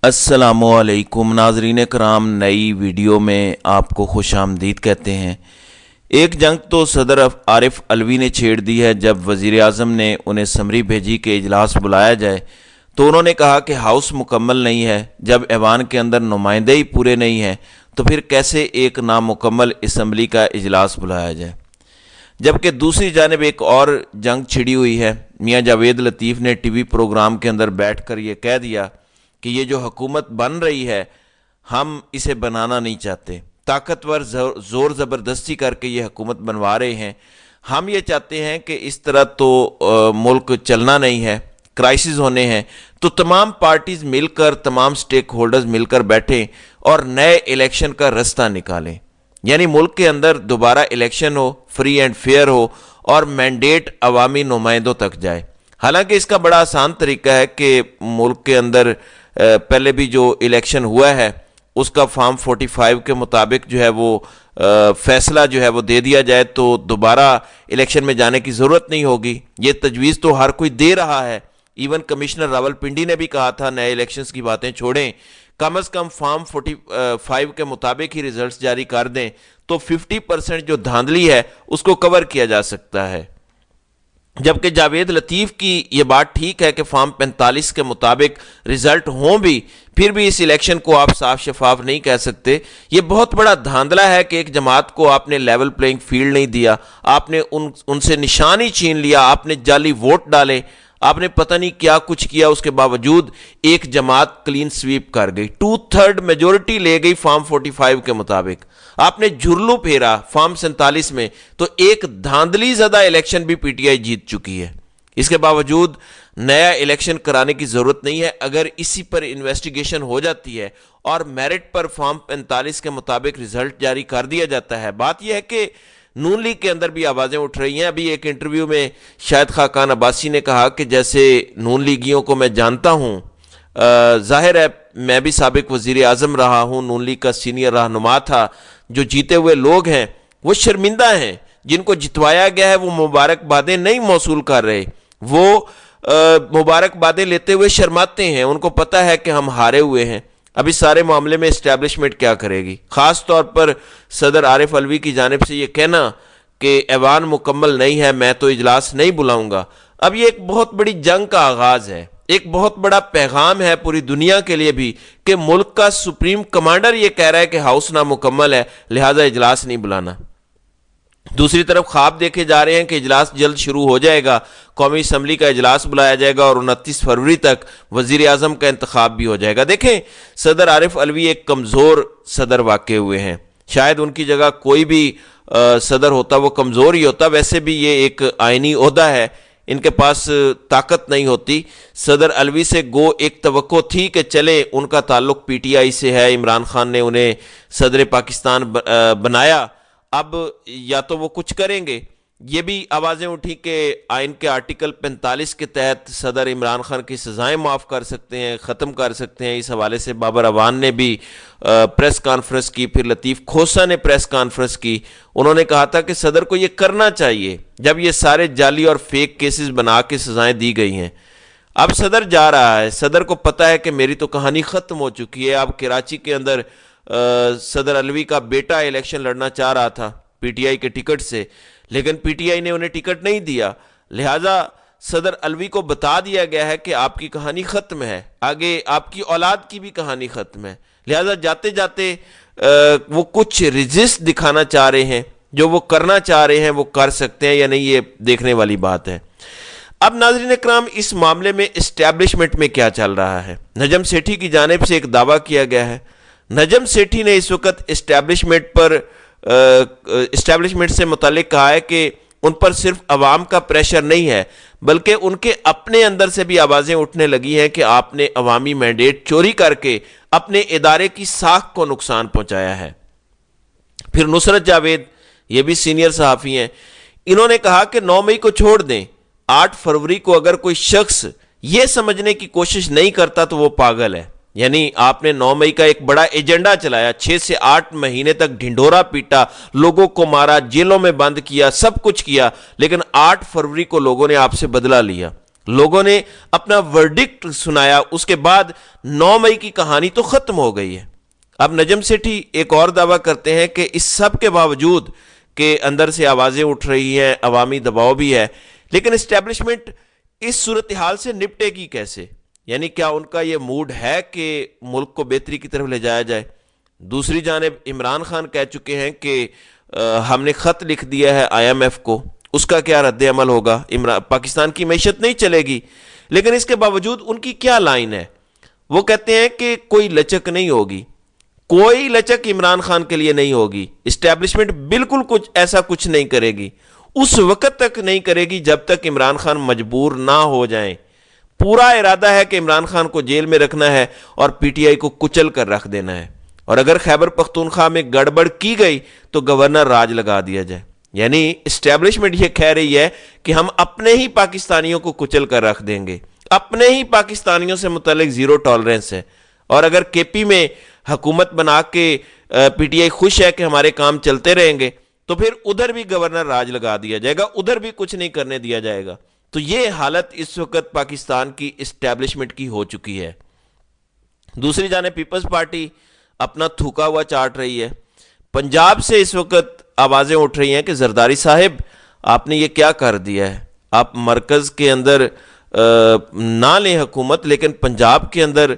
السلام علیکم ناظرین کرام، نئی ویڈیو میں آپ کو خوش آمدید کہتے ہیں۔ ایک جنگ تو صدر عارف علوی نے چھیڑ دی ہے۔ جب وزیر اعظم نے انہیں سمری بھیجی کہ اجلاس بلایا جائے تو انہوں نے کہا کہ ہاؤس مکمل نہیں ہے۔ جب ایوان کے اندر نمائندے ہی پورے نہیں ہیں تو پھر کیسے ایک نامکمل اسمبلی کا اجلاس بلایا جائے؟ جبکہ دوسری جانب ایک اور جنگ چھڑی ہوئی ہے۔ میاں جاوید لطیف نے ٹی وی پروگرام کے اندر بیٹھ کر یہ کہہ دیا کہ یہ جو حکومت بن رہی ہے ہم اسے بنانا نہیں چاہتے، طاقتور زور زبردستی کر کے یہ حکومت بنوا رہے ہیں، ہم یہ چاہتے ہیں کہ اس طرح تو ملک چلنا نہیں ہے، کرائسس ہونے ہیں، تو تمام پارٹیز مل کر، تمام سٹیک ہولڈرز مل کر بیٹھیں اور نئے الیکشن کا رستہ نکالیں، یعنی ملک کے اندر دوبارہ الیکشن ہو، فری اینڈ فیئر ہو اور مینڈیٹ عوامی نمائندوں تک جائے۔ حالانکہ اس کا بڑا آسان طریقہ ہے کہ ملک کے اندر پہلے بھی جو الیکشن ہوا ہے اس کا فارم 45 کے مطابق جو ہے وہ فیصلہ جو ہے وہ دے دیا جائے تو دوبارہ الیکشن میں جانے کی ضرورت نہیں ہوگی۔ یہ تجویز تو ہر کوئی دے رہا ہے، ایون کمشنر راول پنڈی نے بھی کہا تھا نئے الیکشنز کی باتیں چھوڑیں، کم از کم فارم 45 کے مطابق ہی ریزلٹس جاری کر دیں تو 50% جو دھاندلی ہے اس کو کور کیا جا سکتا ہے۔ جبکہ جاوید لطیف کی یہ بات ٹھیک ہے کہ فارم 45 کے مطابق رزلٹ ہوں بھی، پھر بھی اس الیکشن کو آپ صاف شفاف نہیں کہہ سکتے۔ یہ بہت بڑا دھاندلا ہے کہ ایک جماعت کو آپ نے لیول پلینگ فیلڈ نہیں دیا، آپ نے ان سے نشان ہی چھین لیا، آپ نے جعلی ووٹ ڈالے، آپ نے پتہ نہیں کیا کچھ کیا، اس کے باوجود ایک جماعت کلین سویپ کر گئی، 2/3 میجورٹی لے گئی فارم 45 کے مطابق۔ آپ نے جھرلو پھیرا فارم 47 میں، تو ایک دھاندلی زدہ الیکشن بھی پی ٹی آئی جیت چکی ہے۔ اس کے باوجود نیا الیکشن کرانے کی ضرورت نہیں ہے۔ اگر اسی پر انویسٹیگیشن ہو جاتی ہے اور میرٹ پر فارم 45 کے مطابق رزلٹ جاری کر دیا جاتا ہے، بات یہ ہے کہ نون لیگ کے اندر بھی آوازیں اٹھ رہی ہیں۔ ابھی ایک انٹرویو میں شاہد خاقان عباسی نے کہا کہ جیسے نون لیگیوں کو میں جانتا ہوں، ظاہر ہے میں بھی سابق وزیر اعظم رہا ہوں، نون لیگ کا سینئر رہنما تھا، جو جیتے ہوئے لوگ ہیں وہ شرمندہ ہیں، جن کو جتوایا گیا ہے وہ مبارکبادیں نہیں موصول کر رہے، وہ مبارکبادیں لیتے ہوئے شرماتے ہیں، ان کو پتہ ہے کہ ہم ہارے ہوئے ہیں۔ اب اس سارے معاملے میں اسٹیبلشمنٹ کیا کرے گی؟ خاص طور پر صدر عارف علوی کی جانب سے یہ کہنا کہ ایوان مکمل نہیں ہے، میں تو اجلاس نہیں بلاؤں گا، اب یہ ایک بہت بڑی جنگ کا آغاز ہے، ایک بہت بڑا پیغام ہے پوری دنیا کے لیے بھی کہ ملک کا سپریم کمانڈر یہ کہہ رہا ہے کہ ہاؤس نامکمل ہے، لہٰذا اجلاس نہیں بلانا۔ دوسری طرف خواب دیکھے جا رہے ہیں کہ اجلاس جلد شروع ہو جائے گا، قومی اسمبلی کا اجلاس بلایا جائے گا اور 29 فروری تک وزیر اعظم کا انتخاب بھی ہو جائے گا۔ دیکھیں، صدر عارف علوی ایک کمزور صدر واقع ہوئے ہیں، شاید ان کی جگہ کوئی بھی صدر ہوتا وہ کمزور ہی ہوتا، ویسے بھی یہ ایک آئینی عہدہ ہے، ان کے پاس طاقت نہیں ہوتی۔ صدر علوی سے گو ایک توقع تھی کہ چلے ان کا تعلق پی ٹی آئی سے ہے، عمران خان نے انہیں صدر پاکستان بنایا، اب یا تو وہ کچھ کریں گے۔ یہ بھی آوازیں اٹھی کہ آئین کے آرٹیکل 45 کے تحت صدر عمران خان کی سزائیں معاف کر سکتے ہیں، ختم کر سکتے ہیں۔ اس حوالے سے بابر اعوان نے بھی پریس کانفرنس کی، پھر لطیف کھوسہ نے پریس کانفرنس کی، انہوں نے کہا تھا کہ صدر کو یہ کرنا چاہیے جب یہ سارے جعلی اور فیک کیسز بنا کے سزائیں دی گئی ہیں۔ اب صدر جا رہا ہے، صدر کو پتہ ہے کہ میری تو کہانی ختم ہو چکی ہے۔ اب کراچی کے اندر صدر علوی کا بیٹا الیکشن لڑنا چاہ رہا تھا پی ٹی آئی کے ٹکٹ سے، لیکن پی ٹی آئی نے انہیں ٹکٹ نہیں دیا، لہٰذا صدر علوی کو بتا دیا گیا ہے کہ آپ کی کہانی ختم ہے، آگے آپ کی اولاد کی بھی کہانی ختم ہے، لہٰذا جاتے جاتے وہ کچھ رجسٹ دکھانا چاہ رہے ہیں، جو وہ کرنا چاہ رہے ہیں وہ کر سکتے ہیں یا نہیں، یہ دیکھنے والی بات ہے۔ اب ناظرین اکرام، اس معاملے میں اسٹیبلشمنٹ میں کیا چل رہا ہے؟ نجم سیٹھی کی جانب سے ایک دعویٰ کیا گیا ہے۔ نجم سیٹھی نے اس وقت اسٹیبلشمنٹ سے متعلق کہا ہے کہ ان پر صرف عوام کا پریشر نہیں ہے، بلکہ ان کے اپنے اندر سے بھی آوازیں اٹھنے لگی ہیں کہ آپ نے عوامی مینڈیٹ چوری کر کے اپنے ادارے کی ساکھ کو نقصان پہنچایا ہے۔ پھر نصرت جاوید، یہ بھی سینئر صحافی ہیں، انہوں نے کہا کہ 9 مئی کو چھوڑ دیں، 8 فروری کو اگر کوئی شخص یہ سمجھنے کی کوشش نہیں کرتا تو وہ پاگل ہے۔ یعنی آپ نے 9 مئی کا ایک بڑا ایجنڈا چلایا، 6 سے 8 مہینے تک ڈھنڈورا پیٹا، لوگوں کو مارا، جیلوں میں بند کیا، سب کچھ کیا، لیکن 8 فروری کو لوگوں نے آپ سے بدلہ لیا۔ لوگوں نے اپنا ورڈکٹ سنایا، اس کے بعد 9 مئی کی کہانی تو ختم ہو گئی ہے۔ اب نجم سیٹھی ایک اور دعویٰ کرتے ہیں کہ اس سب کے باوجود کہ اندر سے آوازیں اٹھ رہی ہیں، عوامی دباؤ بھی ہے، لیکن اسٹیبلشمنٹ اس صورتحال سے نپٹے گی کیسے؟ یعنی کیا ان کا یہ موڈ ہے کہ ملک کو بہتری کی طرف لے جایا جائے؟ دوسری جانب عمران خان کہہ چکے ہیں کہ ہم نے خط لکھ دیا ہے IMF کو، اس کا کیا رد عمل ہوگا؟ پاکستان کی معیشت نہیں چلے گی، لیکن اس کے باوجود ان کی کیا لائن ہے؟ وہ کہتے ہیں کہ کوئی لچک نہیں ہوگی، کوئی لچک عمران خان کے لیے نہیں ہوگی، اسٹیبلشمنٹ بالکل ایسا کچھ نہیں کرے گی، اس وقت تک نہیں کرے گی جب تک عمران خان مجبور نہ ہو جائیں۔ پورا ارادہ ہے کہ عمران خان کو جیل میں رکھنا ہے اور PTI کو کچل کر رکھ دینا ہے، اور اگر خیبر پختونخوا میں گڑبڑ کی گئی تو گورنر راج لگا دیا جائے۔ یعنی اسٹیبلشمنٹ یہ کہہ رہی ہے کہ ہم اپنے ہی پاکستانیوں کو کچل کر رکھ دیں گے، اپنے ہی پاکستانیوں سے متعلق زیرو ٹالرنس ہے، اور اگر KP میں حکومت بنا کے PTI خوش ہے کہ ہمارے کام چلتے رہیں گے تو پھر ادھر بھی گورنر راج لگا دیا جائے گا، ادھر بھی کچھ نہیں کرنے دیا جائے گا۔ تو یہ حالت اس وقت پاکستان کی اسٹیبلشمنٹ کی ہو چکی ہے۔ دوسری جانب پیپلز پارٹی اپنا تھوکا ہوا چاٹ رہی ہے۔ پنجاب سے اس وقت آوازیں اٹھ رہی ہیں کہ زرداری صاحب آپ نے یہ کیا کر دیا ہے، آپ مرکز کے اندر نہ لیں حکومت، لیکن پنجاب کے اندر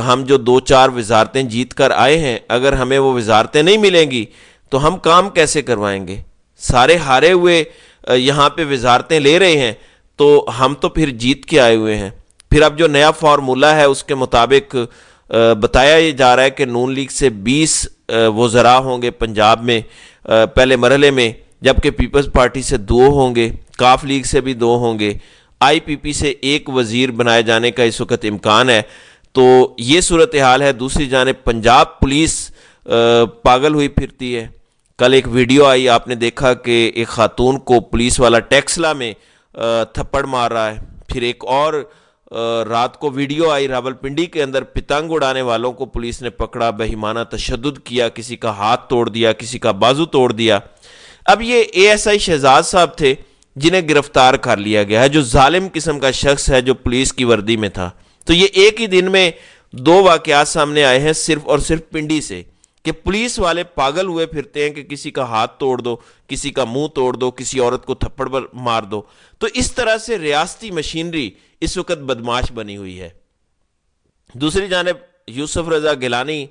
ہم جو 2-4 وزارتیں جیت کر آئے ہیں، اگر ہمیں وہ وزارتیں نہیں ملیں گی تو ہم کام کیسے کروائیں گے؟ سارے ہارے ہوئے یہاں پہ وزارتیں لے رہے ہیں تو ہم تو پھر جیت کے آئے ہوئے ہیں۔ پھر اب جو نیا فارمولہ ہے اس کے مطابق بتایا یہ جا رہا ہے کہ نون لیگ سے 20 وزراء ہوں گے پنجاب میں پہلے مرحلے میں، جبکہ پیپلز پارٹی سے 2 ہوں گے، کاف لیگ سے بھی 2 ہوں گے، IPP سے 1 وزیر بنائے جانے کا اس وقت امکان ہے۔ تو یہ صورتحال ہے۔ دوسری جانب پنجاب پولیس پاگل ہوئی پھرتی ہے۔ کل ایک ویڈیو آئی، آپ نے دیکھا کہ ایک خاتون کو پولیس والا ٹیکسلا میں تھپڑ مار رہا ہے۔ پھر ایک اور رات کو ویڈیو آئی راولپنڈی کے اندر، پتنگ اڑانے والوں کو پولیس نے پکڑا، بہیمانہ تشدد کیا، کسی کا ہاتھ توڑ دیا، کسی کا بازو توڑ دیا۔ اب یہ ASI شہزاد صاحب تھے جنہیں گرفتار کر لیا گیا ہے، جو ظالم قسم کا شخص ہے جو پولیس کی وردی میں تھا۔ تو یہ ایک ہی دن میں 2 واقعات سامنے آئے ہیں صرف اور صرف پنڈی سے، کہ پولیس والے پاگل ہوئے پھرتے ہیں کہ کسی کا ہاتھ توڑ دو، کسی کا منہ توڑ دو، کسی عورت کو تھپڑ مار دو۔ تو اس طرح سے ریاستی مشینری اس وقت بدماش بنی ہوئی ہے۔ دوسری جانب یوسف رضا گیلانی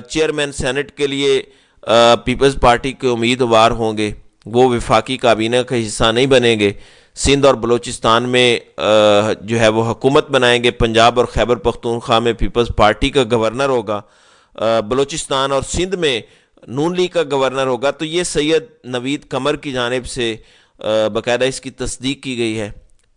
چیئرمین سینٹ کے لیے پیپلز پارٹی کے امیدوار ہوں گے، وہ وفاقی کابینہ کا حصہ نہیں بنیں گے۔ سندھ اور بلوچستان میں جو ہے وہ حکومت بنائیں گے، پنجاب اور خیبر پختونخوا میں پیپلز پارٹی کا گورنر ہوگا، بلوچستان اور سندھ میں نون لیگ کا گورنر ہوگا۔ تو یہ سید نوید قمر کی جانب سے باقاعدہ اس کی تصدیق کی گئی ہے۔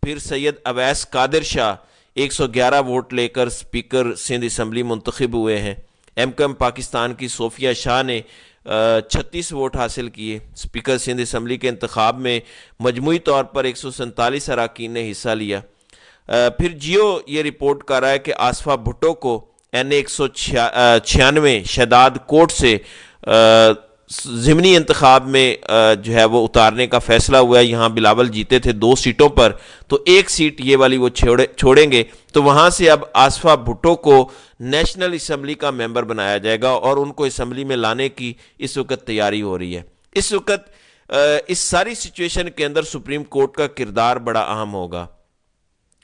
پھر سید اویس قادر شاہ 111 ووٹ لے کر سپیکر سندھ اسمبلی منتخب ہوئے ہیں۔ MKM پاکستان کی صوفیہ شاہ نے 36 ووٹ حاصل کیے۔ سپیکر سندھ اسمبلی کے انتخاب میں مجموعی طور پر 147 اراکین نے حصہ لیا۔ پھر جیو یہ رپورٹ کر رہا ہے کہ آصفہ بھٹو کو NA 196 شداد کوٹ سے ضمنی انتخاب میں جو ہے وہ اتارنے کا فیصلہ ہوا ہے۔ یہاں بلاول جیتے تھے 2 سیٹوں پر، تو 1 سیٹ یہ والی وہ چھوڑیں گے، تو وہاں سے اب آصفہ بھٹو کو نیشنل اسمبلی کا ممبر بنایا جائے گا، اور ان کو اسمبلی میں لانے کی اس وقت تیاری ہو رہی ہے۔ اس وقت اس ساری سچویشن کے اندر سپریم کورٹ کا کردار بڑا اہم ہوگا۔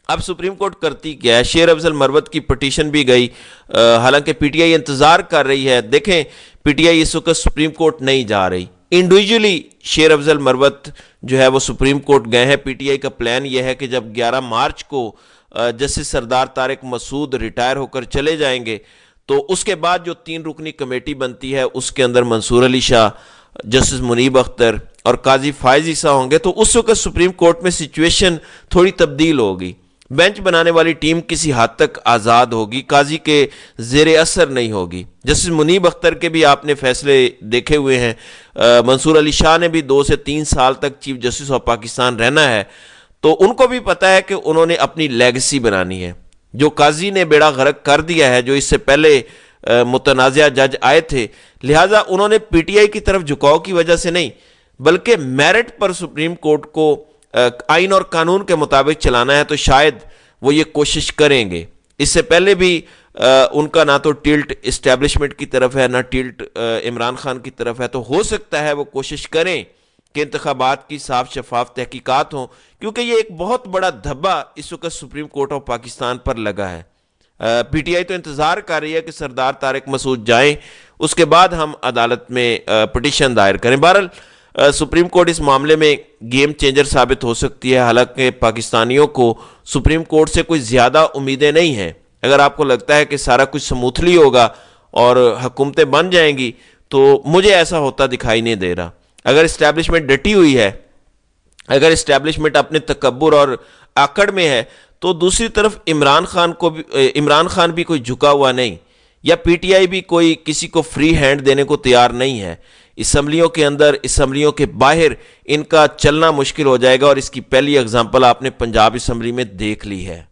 اب سپریم کورٹ کرتی کیا ہے؟ شیر افضل مروت کی پٹیشن بھی گئی، حالانکہ PTI انتظار کر رہی ہے۔ دیکھیں PTI اس وقت سپریم کورٹ نہیں جا رہی، انڈیویجولی شیر افضل مروت جو ہے وہ سپریم کورٹ گئے ہیں۔ PTI کا پلان یہ ہے کہ جب 11 مارچ کو جسٹس سردار طارق مسعود ریٹائر ہو کر چلے جائیں گے تو اس کے بعد جو 3 رکنی کمیٹی بنتی ہے اس کے اندر منصور علی شاہ، جسٹس منیب اختر اور قاضی فائز عیسیٰ ہوں گے، تو اس وقت سپریم کورٹ میں سچویشن تھوڑی تبدیل ہوگی۔ بینچ بنانے والی ٹیم کسی حد تک آزاد ہوگی، قاضی کے زیر اثر نہیں ہوگی۔ جسٹس منیب اختر کے بھی آپ نے فیصلے دیکھے ہوئے ہیں، منصور علی شاہ نے بھی 2 سے 3 سال تک چیف جسٹس آف پاکستان رہنا ہے، تو ان کو بھی پتہ ہے کہ انہوں نے اپنی لیگسی بنانی ہے۔ جو قاضی نے بیڑا غرق کر دیا ہے، جو اس سے پہلے متنازع جج آئے تھے، لہٰذا انہوں نے PTI کی طرف جھکاؤ کی وجہ سے نہیں بلکہ میرٹ پر سپریم کورٹ کو آئین اور قانون کے مطابق چلانا ہے تو شاید وہ یہ کوشش کریں گے۔ اس سے پہلے بھی ان کا نہ تو ٹلٹ اسٹیبلشمنٹ کی طرف ہے، نہ ٹلٹ عمران خان کی طرف ہے، تو ہو سکتا ہے وہ کوشش کریں کہ انتخابات کی صاف شفاف تحقیقات ہوں، کیونکہ یہ ایک بہت بڑا دھبا اس وقت سپریم کورٹ آف پاکستان پر لگا ہے۔ پی ٹی آئی تو انتظار کر رہی ہے کہ سردار طارق مسعود جائیں، اس کے بعد ہم عدالت میں پٹیشن دائر کریں۔ بہرحال سپریم کورٹ اس معاملے میں گیم چینجر ثابت ہو سکتی ہے، حالانکہ پاکستانیوں کو سپریم کورٹ سے کوئی زیادہ امیدیں نہیں ہیں۔ اگر آپ کو لگتا ہے کہ سارا کچھ سموتھلی ہوگا اور حکومتیں بن جائیں گی، تو مجھے ایسا ہوتا دکھائی نہیں دے رہا۔ اگر اسٹیبلشمنٹ ڈٹی ہوئی ہے، اگر اسٹیبلشمنٹ اپنے تکبر اور آکڑ میں ہے، تو دوسری طرف عمران خان بھی کوئی جھکا ہوا نہیں، یا پی ٹی آئی بھی کوئی کسی کو فری ہینڈ دینے کو تیار نہیں ہے۔ اسمبلیوں کے اندر، اسمبلیوں کے باہر ان کا چلنا مشکل ہو جائے گا، اور اس کی پہلی اگزامپل آپ نے پنجاب اسمبلی میں دیکھ لی ہے۔